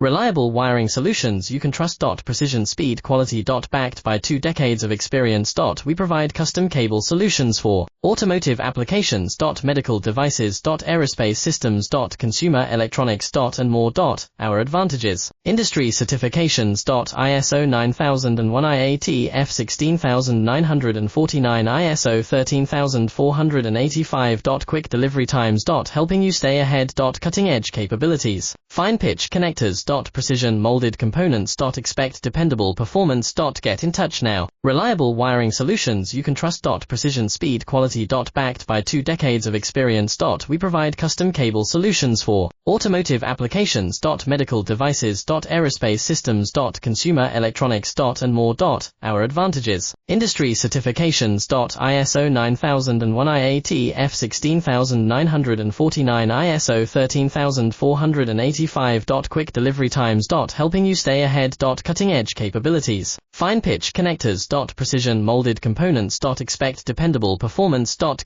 Reliable wiring solutions you can trust. Precision, speed, quality. Backed by 2 decades of experience. We provide custom cable solutions for automotive applications. Medical devices. Aerospace systems. Consumer electronics. And more. Our advantages: industry certifications. ISO 9001 IAT F16949 ISO 13485. Quick delivery times. Helping you stay ahead. Cutting edge capabilities: fine pitch connectors. Precision molded components. Expect dependable performance. Get in touch now. Reliable wiring solutions you can trust. Precision, speed, quality. Backed by 2 decades of experience. We provide custom cable solutions for automotive applications. Medical devices. Aerospace systems. Consumer electronics. And more. Our advantages: industry certifications. ISO 9001 IAT F16949 ISO 13485. Quick delivery times. Helping you stay ahead. Cutting edge capabilities: fine pitch connectors. Precision molded components. Expect dependable performance. Get